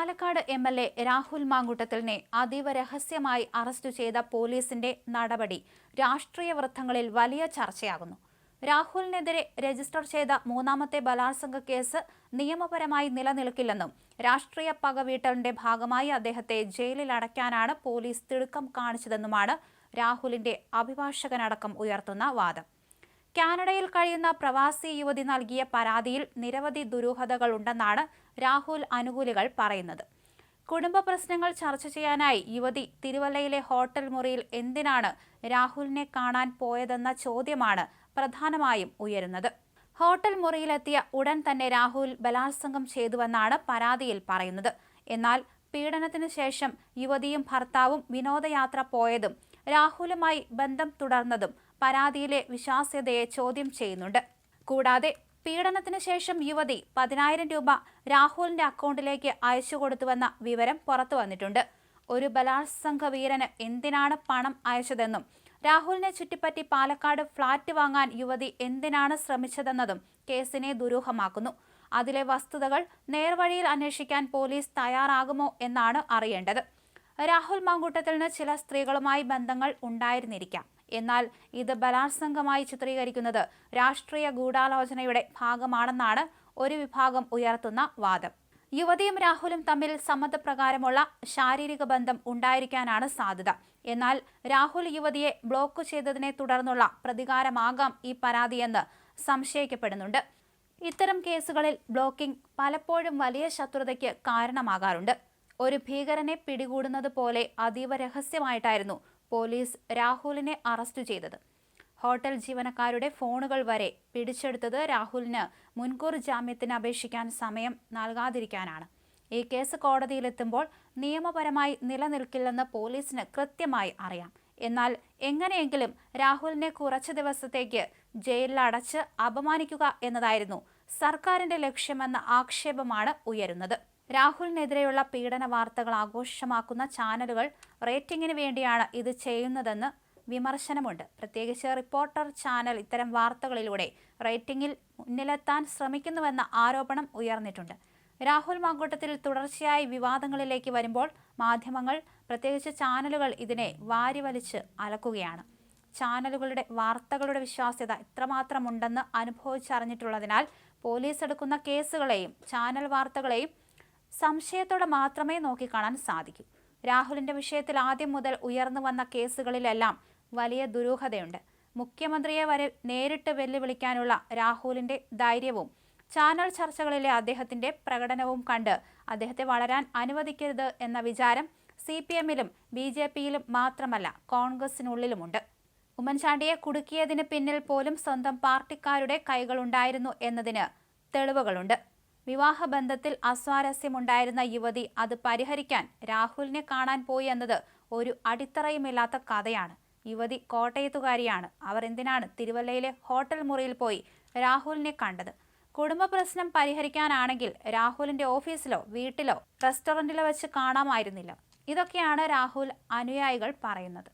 Palakkad MLA. Rahul മാങ്കൂട്ടത്തിലിനെ അതീവ രഹസ്യമായി arrest ചെയ്ത പോലീസിന്റെ നടപടി രാഷ്ട്രീയ വൃത്തങ്ങളിൽ വലിയ ചർച്ചയാകുന്നു. രാഹുലിനെതിരെ രജിസ്റ്റർ ചെയ്ത മൂന്നാമത്തെ ബലാത്സംഗ കേസ് നിയമപരമായി നിലനിൽക്കില്ലെന്നും രാഷ്ട്രീയ പകവീട്ടലിന്റെ ഭാഗമായി അദ്ദേഹത്തെ ജയിലിൽ അടയ്ക്കാനാണ് പോലീസ് തിടുക്കം കാണിച്ചതെന്നുമാണ് രാഹുലിന്റെ അഭിഭാഷകനടക്കം ഉയർത്തുന്ന വാദം. കാനഡയിൽ കഴിയുന്ന പ്രവാസി യുവതി നൽകിയ പരാതിയിൽ നിരവധി ദുരൂഹതകളുണ്ടെന്നാണ് രാഹുൽ അനുകൂലികൾ പറയുന്നത്. കുടുംബ പ്രശ്നങ്ങൾ ചർച്ച ചെയ്യാനായി യുവതി തിരുവല്ലയിലെ ഹോട്ടൽ മുറിയിൽ എന്തിനാണ് രാഹുലിനെ കാണാൻ പോയതെന്ന ചോദ്യമാണ് പ്രധാനമായും ഉയരുന്നത്. ഹോട്ടൽ മുറിയിലെത്തിയ ഉടൻ തന്നെ രാഹുൽ ബലാത്സംഗം ചെയ്തുവെന്നാണ് പരാതിയിൽ പറയുന്നത്. എന്നാൽ പീഡനത്തിനു ശേഷം യുവതിയും ഭർത്താവും വിനോദയാത്ര പോയതും രാഹുലുമായി ബന്ധം തുടർന്നതും പരാതിയിലെ വിശ്വാസ്യതയെ ചോദ്യം ചെയ്യുന്നുണ്ട്. കൂടാതെ പീഡനത്തിന് ശേഷം യുവതി 10,000 രൂപ രാഹുലിന്റെ അക്കൗണ്ടിലേക്ക് അയച്ചു കൊടുത്തുവെന്ന വിവരം പുറത്തു വന്നിട്ടുണ്ട്. ഒരു ബലാത്സംഗ വീരന് എന്തിനാണ് പണം അയച്ചതെന്നും രാഹുലിനെ ചുറ്റിപ്പറ്റി പാലക്കാട് ഫ്ളാറ്റ് വാങ്ങാൻ യുവതി എന്തിനാണ് ശ്രമിച്ചതെന്നതും കേസിനെ ദുരൂഹമാക്കുന്നു. അതിലെ വസ്തുതകൾ നേർവഴിയിൽ അന്വേഷിക്കാൻ പോലീസ് തയ്യാറാകുമോ എന്നാണ് അറിയേണ്ടത്. രാഹുൽ മാങ്കൂട്ടത്തിലിന് ചില സ്ത്രീകളുമായി ബന്ധങ്ങൾ ഉണ്ടായിരുന്നിരിക്കാം. എന്നാൽ ഇത് ബലാത്സംഗമായി ചിത്രീകരിക്കുന്നത് രാഷ്ട്രീയ ഗൂഢാലോചനയുടെ ഭാഗമാണെന്നാണ് ഒരു വിഭാഗം ഉയർത്തുന്ന വാദം. യുവതിയും രാഹുലും തമ്മിൽ സമ്മതപ്രകാരമുള്ള ശാരീരിക ബന്ധം ഉണ്ടായിരിക്കാനാണ് സാധ്യത. എന്നാൽ രാഹുൽ യുവതിയെ ബ്ലോക്ക് ചെയ്തതിനെ തുടർന്നുള്ള പ്രതികാരമാകാം ഈ പരാതിയെന്ന് സംശയിക്കപ്പെടുന്നുണ്ട്. ഇത്തരം കേസുകളിൽ ബ്ലോക്കിംഗ് പലപ്പോഴും വലിയ ശത്രുതയ്ക്ക് കാരണമാകാറുണ്ട്. ഒരു ഭീകരനെ പിടികൂടുന്നത് പോലെ അതീവ രഹസ്യമായിട്ടായിരുന്നു പോലീസ് രാഹുലിനെ അറസ്റ്റ് ചെയ്തത്. ഹോട്ടൽ ജീവനക്കാരുടെ ഫോണുകൾ വരെ പിടിച്ചെടുത്തത് രാഹുലിന് മുൻകൂർ ജാമ്യത്തിന് അപേക്ഷിക്കാൻ സമയം നൽകാതിരിക്കാനാണ്. ഈ കേസ് കോടതിയിലെത്തുമ്പോൾ നിയമപരമായി നിലനിൽക്കില്ലെന്ന് പോലീസിന് കൃത്യമായി അറിയാം. എന്നാൽ എങ്ങനെയെങ്കിലും രാഹുലിനെ കുറച്ച് ദിവസത്തേക്ക് ജയിലിൽ അടച്ച് അപമാനിക്കുക എന്നതായിരുന്നു സർക്കാരിന്റെ ലക്ഷ്യമെന്ന ആക്ഷേപമാണ് ഉയരുന്നത്. രാഹുലിനെതിരെയുള്ള പീഡന വാർത്തകൾ ആഘോഷമാക്കുന്ന ചാനലുകൾ റേറ്റിംഗിന് വേണ്ടിയാണ് ഇത് ചെയ്യുന്നതെന്ന് വിമർശനമുണ്ട്. പ്രത്യേകിച്ച് റിപ്പോർട്ടർ ചാനൽ ഇത്തരം വാർത്തകളിലൂടെ റേറ്റിംഗിൽ മുന്നിലെത്താൻ ശ്രമിക്കുന്നുവെന്ന ആരോപണം ഉയർന്നിട്ടുണ്ട്. രാഹുൽ മാങ്കൂട്ടത്തിൽ തുടർച്ചയായി വിവാദങ്ങളിലേക്ക് വരുമ്പോൾ മാധ്യമങ്ങൾ, പ്രത്യേകിച്ച് ചാനലുകൾ ഇതിനെ വാരിവലിച്ച് അലക്കുകയാണ്. ചാനലുകളുടെ വാർത്തകളുടെ വിശ്വാസ്യത എത്രമാത്രമുണ്ടെന്ന് അനുഭവിച്ചറിഞ്ഞിട്ടുള്ളതിനാൽ പോലീസ് എടുക്കുന്ന കേസുകളെയും ചാനൽ വാർത്തകളെയും സംശയത്തോടെ മാത്രമേ നോക്കിക്കാണാൻ സാധിക്കൂ. രാഹുലിന്റെ വിഷയത്തിൽ ആദ്യം മുതൽ ഉയർന്നു വന്ന കേസുകളിലെല്ലാം വലിയ ദുരൂഹതയുണ്ട്. മുഖ്യമന്ത്രിയെ വരെ നേരിട്ട് വെല്ലുവിളിക്കാനുള്ള രാഹുലിന്റെ ധൈര്യവും ചാനൽ ചർച്ചകളിലെ അദ്ദേഹത്തിന്റെ പ്രകടനവും കണ്ട് അദ്ദേഹത്തെ വളരാൻ അനുവദിക്കരുത് എന്ന വിചാരം CPM-ലും BJP-യിലും മാത്രമല്ല കോൺഗ്രസിനുള്ളിലുമുണ്ട്. ഉമ്മൻചാണ്ടിയെ കുടുക്കിയതിന് പിന്നിൽ പോലും സ്വന്തം പാർട്ടിക്കാരുടെ കൈകളുണ്ടായിരുന്നു എന്നതിന് തെളിവുകളുണ്ട്. വിവാഹബന്ധത്തിൽ അസ്വാരസ്യമുണ്ടായിരുന്ന യുവതി അത് പരിഹരിക്കാൻ രാഹുലിനെ കാണാൻ പോയി എന്നത് ഒരു അടിത്തറയുമില്ലാത്ത കഥയാണ്. യുവതി കോട്ടയത്തുകാരിയാണ്. അവർ എന്തിനാണ് തിരുവല്ലയിലെ ഹോട്ടൽ മുറിയിൽ പോയി രാഹുലിനെ കണ്ടത്? കുടുംബ പ്രശ്നം പരിഹരിക്കാനാണെങ്കിൽ രാഹുലിന്റെ ഓഫീസിലോ വീട്ടിലോ റെസ്റ്റോറന്റിലോ വെച്ച് കാണാമായിരുന്നില്ല. ഇതൊക്കെയാണ് രാഹുൽ അനുയായികൾ പറയുന്നത്.